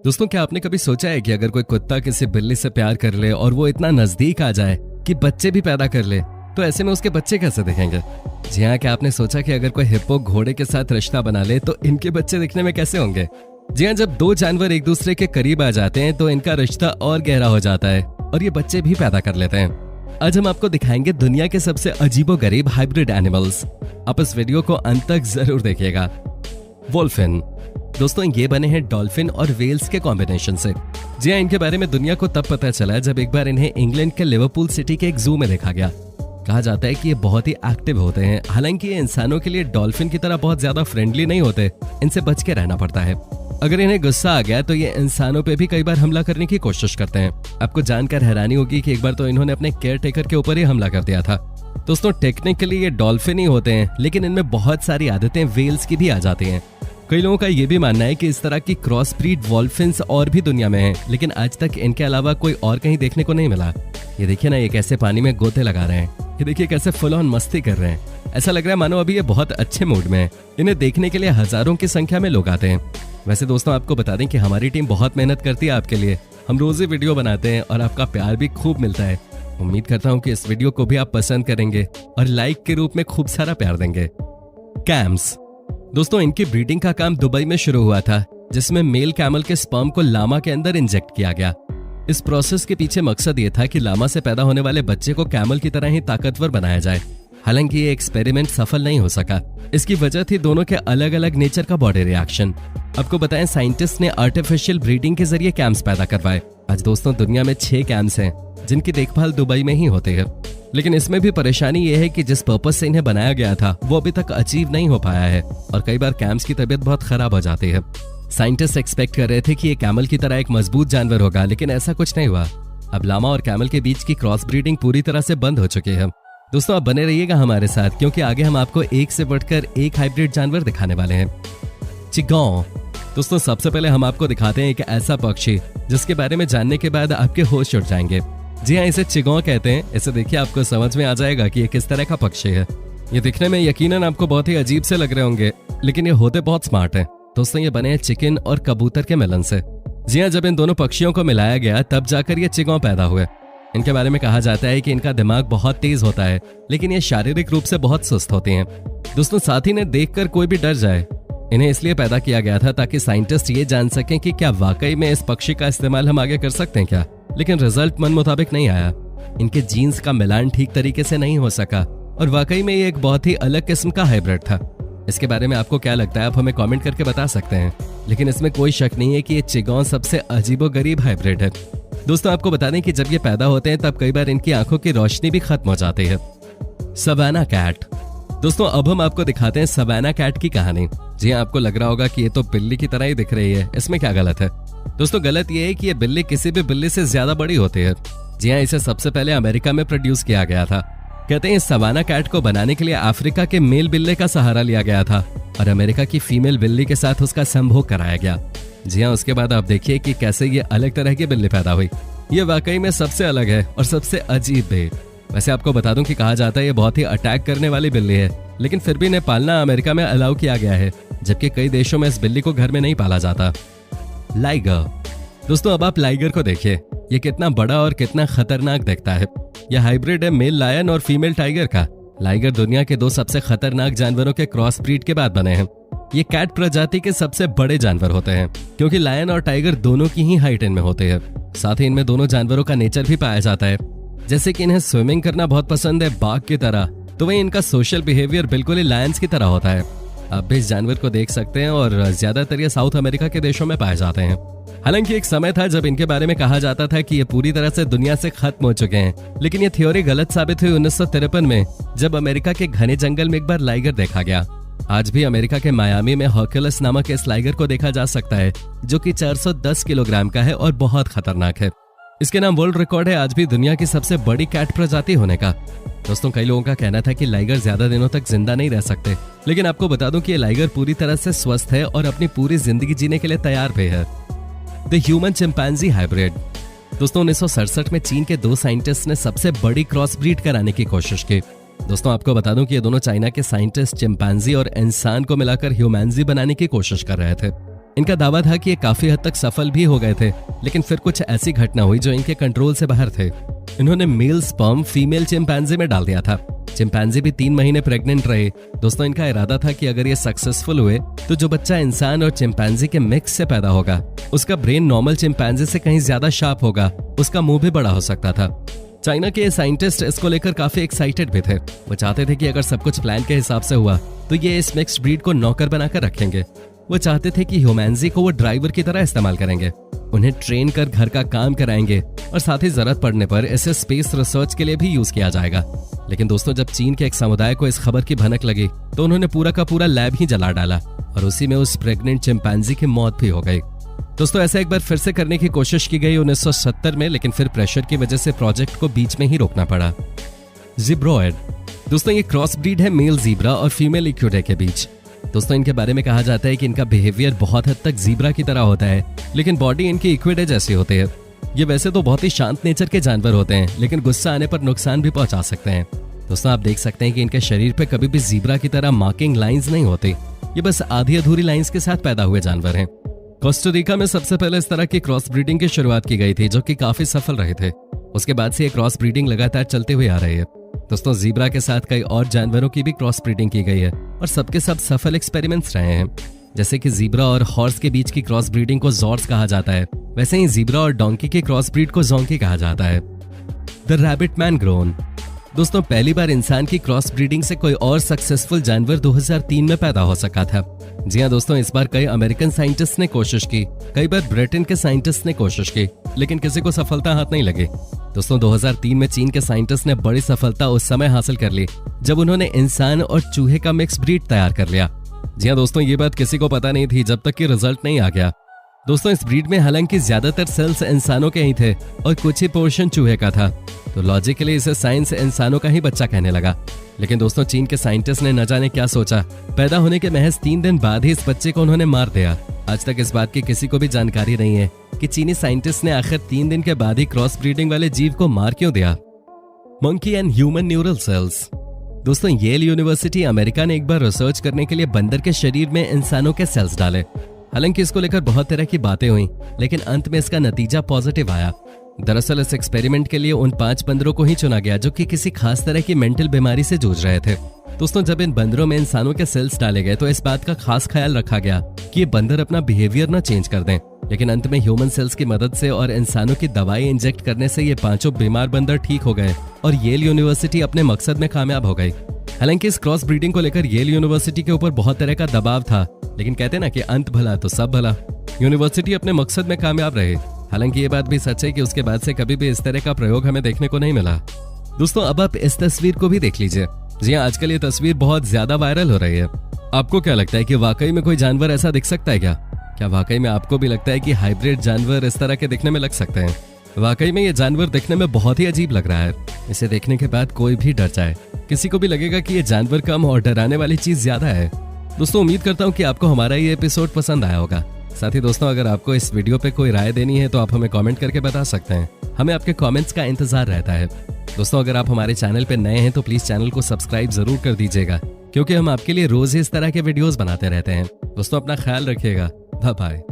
दोस्तों, क्या आपने कभी सोचा है कि अगर कोई कुत्ता किसी बिल्ली से प्यार कर ले और वो इतना नजदीक आ जाए कि बच्चे भी पैदा कर ले, तो ऐसे में उसके बच्चे कैसे दिखेंगे? जी हाँ, क्या आपने सोचा कि अगर कोई हिप्पो घोड़े के साथ रिश्ता बना ले तो इनके बच्चे दिखने में कैसे होंगे? जी हाँ, जब दो जानवर एक दूसरे के करीब आ जाते हैं तो इनका रिश्ता और गहरा हो जाता है और ये बच्चे भी पैदा कर लेते हैं। आज हम आपको दिखाएंगे दुनिया के सबसे अजीबोगरीब हाइब्रिड एनिमल्स। आप इस वीडियो को अंत तक जरूर देखिएगा। वोल्फिन। दोस्तों, ये बने हैं डॉल्फिन और वेल्स के कॉम्बिनेशन से। जी हाँ, इनके बारे में दुनिया को तब पता चला जब एक बार इन्हें इंग्लैंड के लिवरपूल सिटी के एक जू में देखा गया। कहा जाता है कि ये बहुत ही एक्टिव होते हैं। हालांकि ये इंसानों के लिए डॉल्फिन की तरह बहुत ज्यादा फ्रेंडली नहीं होते, इनसे बच के रहना पड़ता है। अगर इन्हें गुस्सा आ गया तो ये इंसानों पे भी कई बार हमला करने की कोशिश करते हैं। आपको जानकर हैरानी होगी कि एक बार तो इन्होंने अपने केयर टेकर के ऊपर ही हमला कर दिया था। दोस्तों, टेक्निकली ये डॉल्फिन ही होते हैं, लेकिन इनमें बहुत सारी आदतें वेल्स की भी आ जाती हैं। कई लोगों का ये भी मानना है कि इस तरह की क्रॉस ब्रीड वॉल्फिन्स और भी दुनिया में हैं, लेकिन आज तक इनके अलावा कोई और कहीं देखने को नहीं मिला। ये देखिए ना, ये कैसे पानी में गोते लगा रहे हैं। ये देखिए कैसे फुल ऑन मस्ती कर रहे हैं। ऐसा लग रहा है मानो अभी ये बहुत अच्छे मूड में है। इन्हें देखने के लिए हजारों की संख्या में लोग आते हैं। वैसे दोस्तों, आपको बता दें कि हमारी टीम बहुत मेहनत करती है आपके लिए। हम रोज ही वीडियो बनाते हैं और आपका प्यार भी खूब मिलता है। उम्मीद करता हूँ कि इस वीडियो को भी आप पसंद करेंगे और लाइक के रूप में खूब सारा प्यार देंगे। कैम्स। दोस्तों, इनकी ब्रीडिंग का काम दुबई में शुरू हुआ था, जिसमें मेल कैमल के स्पर्म को लामा के अंदर इंजेक्ट किया गया। इस प्रोसेस के पीछे मकसद ये था कि लामा से पैदा होने वाले बच्चे को कैमल की तरह ही ताकतवर बनाया जाए। हालांकि ये एक्सपेरिमेंट सफल नहीं हो सका। इसकी वजह थी दोनों के अलग अलग नेचर का बॉडी रिएक्शन। आपको बताएं, साइंटिस्ट ने आर्टिफिशियल ब्रीडिंग के जरिए कैम्स पैदा करवाए। आज दोस्तों, दुनिया में 6 कैम्स हैं जिनकी देखभाल दुबई में ही होती है। लेकिन इसमें भी परेशानी ये है कि जिस पर्पस से इन्हें बनाया गया था वो अभी तक अचीव नहीं हो पाया है और कई बार कैम्स की तबीयत बहुत खराब हो जाती है। साइंटिस्ट एक्सपेक्ट कर रहे थे कि ये कैमल की तरह एक मजबूत जानवर होगा, लेकिन ऐसा कुछ नहीं हुआ। अब लामा और कैमल के बीच की क्रॉस ब्रीडिंग पूरी तरह से बंद हो चुकी है। दोस्तों, आप बने रहिएगा हमारे साथ, क्योंकि आगे हम आपको एक से बढ़कर एक हाइब्रिड जानवर दिखाने वाले हैं। चिगॉ। दोस्तों, सबसे पहले हम आपको दिखाते हैं एक ऐसा पक्षी जिसके बारे में जानने के बाद आपके होश उड़ जाएंगे। जी हाँ, इसे चिगॉ कहते हैं। इसे देखिए, आपको समझ में आ जाएगा कि ये किस तरह का पक्षी है। ये दिखने में यकीनन आपको बहुत ही अजीब से लग रहे होंगे, लेकिन ये होते बहुत स्मार्ट हैं। दोस्तों, ये बने हैं चिकन और कबूतर के मिलन से। जी हाँ, जब इन दोनों पक्षियों को मिलाया गया तब जाकर ये चिगॉ पैदा हुए। इनके बारे में कहा जाता है कि इनका दिमाग बहुत तेज होता है, लेकिन ये शारीरिक रूप से बहुत सुस्त होती हैं। दोस्तों, साथी ने देखकर कोई भी डर जाए। इन्हें इसलिए पैदा किया गया था ताकि साइंटिस्ट ये जान सकें कि क्या वाकई में इस पक्षी का इस्तेमाल हम आगे कर सकते हैं क्या, लेकिन रिजल्ट मन मुताबिक नहीं आया। इनके जीन्स का मिलान ठीक तरीके से नहीं हो सका और वाकई में ये एक बहुत ही अलग किस्म का हाइब्रिड था। इसके बारे में आपको क्या लगता है, आप हमें कमेंट करके बता सकते हैं। लेकिन इसमें कोई शक नहीं है कि ये चिगॉ सबसे अजीबोगरीब हाइब्रिड है। दोस्तों, आपको बता दें कि जब ये पैदा होते हैं तब कई बार इनकी आंखों की रोशनी भी खत्म हो जाती है। Savannah cat. दोस्तों, अब हम आपको दिखाते हैं सवाना कैट की कहानी। जी हाँ, आपको लग रहा होगा कि ये तो बिल्ली की तरह ही दिख रही है, इसमें क्या गलत है? दोस्तों, गलत ये है कि ये बिल्ली किसी भी बिल्ली से ज्यादा बड़ी होती है। जी हाँ, इसे सबसे पहले अमेरिका में प्रोड्यूस किया गया था। कहते हैं सवाना कैट को बनाने के लिए अफ्रीका के मेल बिल्ले का सहारा लिया गया था और अमेरिका की फीमेल बिल्ली के साथ उसका संभोग कराया गया। जी हाँ, उसके बाद आप देखिए कि कैसे ये अलग तरह की बिल्ली पैदा हुई। ये वाकई में सबसे अलग है और सबसे अजीब भी। वैसे आपको बता दूं कि कहा जाता है ये बहुत ही अटैक करने वाली बिल्ली है, लेकिन फिर भी इन्हें पालना अमेरिका में अलाउ किया गया है, जबकि कई देशों में इस बिल्ली को घर में नहीं पाला जाता। लाइगर। दोस्तों, अब आप लाइगर को देखिए, ये कितना बड़ा और कितना खतरनाक दिखता है। यह हाइब्रिड है मेल लायन और फीमेल टाइगर का। लाइगर दुनिया के 2 सबसे खतरनाक जानवरों के क्रॉस ब्रीड के बाद बने हैं। ये कैट प्रजाति के सबसे बड़े जानवर होते हैं, क्योंकि लायन और टाइगर दोनों की ही हाइट इनमें होते हैं। साथ ही इनमें दोनों जानवरों का नेचर भी पाया जाता है। जैसे कि इन्हें स्विमिंग करना बहुत पसंद है बाघ की तरह, तो वही इनका सोशल बिहेवियर बिल्कुल ही लायंस की तरह होता है। आप भी इस जानवर को देख सकते हैं और ज्यादातर ये साउथ अमेरिका के देशों में पाए जाते हैं। हालांकि एक समय था जब इनके बारे में कहा जाता था कि ये पूरी तरह से दुनिया से खत्म हो चुके हैं, लेकिन ये थ्योरी गलत साबित हुई 1953 में, जब अमेरिका के घने जंगल में एक बार लाइगर देखा गया। आज भी अमेरिका के मायामी में हर्कुलस नामक इस लाइगर को देखा जा सकता है, जो कि 410 किलोग्राम का है और बहुत खतरनाक है। इसके नाम वर्ल्ड रिकॉर्ड है आज भी दुनिया की सबसे बड़ी कैट प्रजाति होने का। दोस्तों, कई लोगों का कहना था कि लाइगर ज्यादा दिनों तक जिंदा नहीं रह सकते, लेकिन आपको बता दूं कि ये लाइगर पूरी तरह से स्वस्थ है और अपनी पूरी जिंदगी जीने के लिए तैयार भी है। The human chimpanzee hybrid. दोस्तों, 1967 में चीन के 2 साइंटिस्ट ने सबसे बड़ी क्रॉस ब्रीड कराने की कोशिश की। दोस्तों, आपको बता दूं कि ये दोनों चाइना के साइंटिस्ट चिंपैंजी और इंसान को मिलाकर ह्यूमैंजी बनाने की कोशिश कर रहे थे। इनका दावा था कि ये काफी हद तक सफल भी हो गए थे, लेकिन फिर कुछ ऐसी घटना हुई जो इनके कंट्रोल से बाहर थे। इन्होंने मेल स्पर्म फीमेल चिंपैंजी में डाल दिया था। चिंपैंजी भी 3 महीने प्रेग्नेंट रहे। दोस्तों, इनका इरादा था कि अगर ये सक्सेसफुल हुए तो जो बच्चा इंसान और चिंपैंजी के मिक्स से पैदा होगा उसका ब्रेन नॉर्मल चिंपैंजी से कहीं ज्यादा शार्प होगा, उसका मुंह भी बड़ा हो सकता था। चाइना के साइंटिस्ट इसको लेकर काफी एक्साइटेड भी थे। वो चाहते थे कि अगर सब कुछ प्लान के हिसाब से हुआ तो ये इस मिक्स्ड ब्रीड को नौकर बनाकर रखेंगे। वो चाहते थे कि ह्यूमैंजी को वो ड्राइवर की तरह इस्तेमाल करेंगे, उन्हें ट्रेन कर घर का काम कराएंगे और साथ ही जरूरत पड़ने पर इसे स्पेस रिसर्च के लिए भी यूज किया जाएगा। लेकिन दोस्तों, जब चीन के एक समुदाय को इस खबर की भनक लगी तो उन्होंने पूरा का पूरा लैब ही जला डाला और उसी में उस प्रेग्नेंट चिंपैंजी की मौत भी हो गई। दोस्तों, ऐसा एक बार फिर से करने की कोशिश की गई 1970 में, लेकिन फिर प्रेशर की वजह से प्रोजेक्ट को बीच में ही रोकना पड़ा। ज़ीब्रॉयड, दोस्तों ये क्रॉस ब्रीड है मेल ज़ीब्रा और फीमेल इक्विडे के बीच। दोस्तों, इनके बारे में कहा जाता है कि इनका बिहेवियर बहुत हद तक ज़ीब्रा की तरह होता है, लेकिन बॉडी इनकी इक्विडे जैसी होती है। ये वैसे तो बहुत ही शांत नेचर के जानवर होते हैं, लेकिन गुस्सा आने पर नुकसान भी पहुंचा सकते हैं। दोस्तों, आप देख सकते हैं कि इनके शरीर पे कभी भी ज़ीब्रा की तरह मार्किंग लाइंस नहीं होती। ये बस आधी अधूरी लाइंस के साथ पैदा हुए जानवर हैं। कोस्टा रिका में सबसे पहले इस तरह की क्रॉस ब्रीडिंग की शुरुआत की गई थी, जो कि काफी सफल रहे थे। उसके बाद से ये क्रॉस ब्रीडिंग लगातार चलते हुए आ रही है। दोस्तों, ज़ीब्रा के साथ कई और जानवरों की भी क्रॉस ब्रीडिंग की गई है और सबके सब सफल एक्सपेरिमेंट्स रहे हैं। जैसे कि ज़ीब्रा और हॉर्स के बीच की क्रॉस ब्रीडिंग को जॉर्स कहा जाता है, वैसे ही ज़ीब्रा और डोंकी की क्रॉस ब्रीड को जोंकी कहा जाता है। द रैबिट मैन ग्रोन, दोस्तों पहली बार इंसान की क्रॉस ब्रीडिंग से कोई और सक्सेसफुल जानवर 2003 में पैदा हो सका था। जी हाँ दोस्तों, इस बार कई अमेरिकन साइंटिस्ट ने कोशिश की, कई बार ब्रिटेन के साइंटिस्ट ने कोशिश की, लेकिन किसी को सफलता हाथ नहीं लगी। दोस्तों, 2003 में चीन के साइंटिस्ट ने बड़ी सफलता उस समय हासिल कर ली जब उन्होंने इंसान और चूहे का मिक्स ब्रीड तैयार कर लिया। जी हाँ दोस्तों, ये बात किसी को पता नहीं थी जब तक कि रिजल्ट नहीं आ गया। दोस्तों, इस ब्रीड में हालांकि ज्यादातर सेल्स इंसानों के ही थे और कुछ ही पोर्शन चूहे का था, तो लॉजिकली इसे साइंस इंसानों का ही बच्चा कहने लगा। लेकिन दोस्तों, चीन के साइंटिस्ट ने न जाने क्या सोचा, पैदा होने के महज 3 दिन बाद ही इस बच्चे को उन्होंने मार दिया। आज तक इस बात की किसी को भी जानकारी नहीं है कि चीनी साइंटिस्ट ने आखिर 3 दिन के बाद ही क्रॉस ब्रीडिंग वाले जीव को मार क्यों दिया। Monkey and human neural sales, दोस्तों येल यूनिवर्सिटी अमेरिका ने एक बार रिसर्च करने के लिए बंदर के शरीर में इंसानों के सेल्स डाले। हालांकि इसको लेकर बहुत तरह की बातें हुई, लेकिन अंत में इसका नतीजा पॉजिटिव आया। दरअसल इस एक्सपेरिमेंट के लिए उन 5 बंदरों को ही चुना गया जो कि किसी खास तरह की मेंटल बीमारी से जूझ रहे थे। दोस्तों, जब इन बंदरों में इंसानों के सेल्स डाले गए तो इस बात का खास ख्याल रखा गया कि ये बंदर अपना बिहेवियर न चेंज कर दें, लेकिन अंत में ह्यूमन सेल्स की मदद से और इंसानों की दवाई इंजेक्ट करने से ये 5 बीमार बंदर ठीक हो गए और येल यूनिवर्सिटी अपने मकसद में कामयाब हो गई। हालांकि इस क्रॉस ब्रीडिंग को लेकर येल यूनिवर्सिटी के ऊपर बहुत तरह का दबाव था, लेकिन कहते ना कि अंत भला तो सब भला, यूनिवर्सिटी अपने मकसद में कामयाब रहे। हालांकि ये बात भी सच है कि उसके बाद से कभी भी इस तरह का प्रयोग हमें देखने को नहीं मिला। दोस्तों, अब आप इस तस्वीर को भी देख लीजिए। जी हाँ, आजकल ये तस्वीर बहुत ज्यादा वायरल हो रही है। आपको क्या लगता है कि वाकई में कोई जानवर ऐसा दिख सकता है क्या वाकई में आपको भी लगता है कि हाइब्रिड जानवर इस तरह के दिखने में लग सकते हैं? वाकई में ये जानवर दिखने में बहुत ही अजीब लग रहा है। इसे देखने के बाद कोई भी डर जाए, किसी को भी लगेगा कि ये जानवर कम और डराने वाली चीज ज्यादा है। दोस्तों, उम्मीद करता हूँ कि आपको हमारा ये एपिसोड पसंद आया होगा। साथ ही दोस्तों, अगर आपको इस वीडियो पे कोई राय देनी है तो आप हमें कमेंट करके बता सकते हैं। हमें आपके कमेंट्स का इंतजार रहता है। दोस्तों, अगर आप हमारे चैनल पे नए हैं तो प्लीज चैनल को सब्सक्राइब जरूर कर दीजिएगा, क्योंकि हम आपके लिए रोज इस तरह के वीडियोस बनाते रहते हैं। दोस्तों, अपना ख्याल रखिएगा। Bye bye.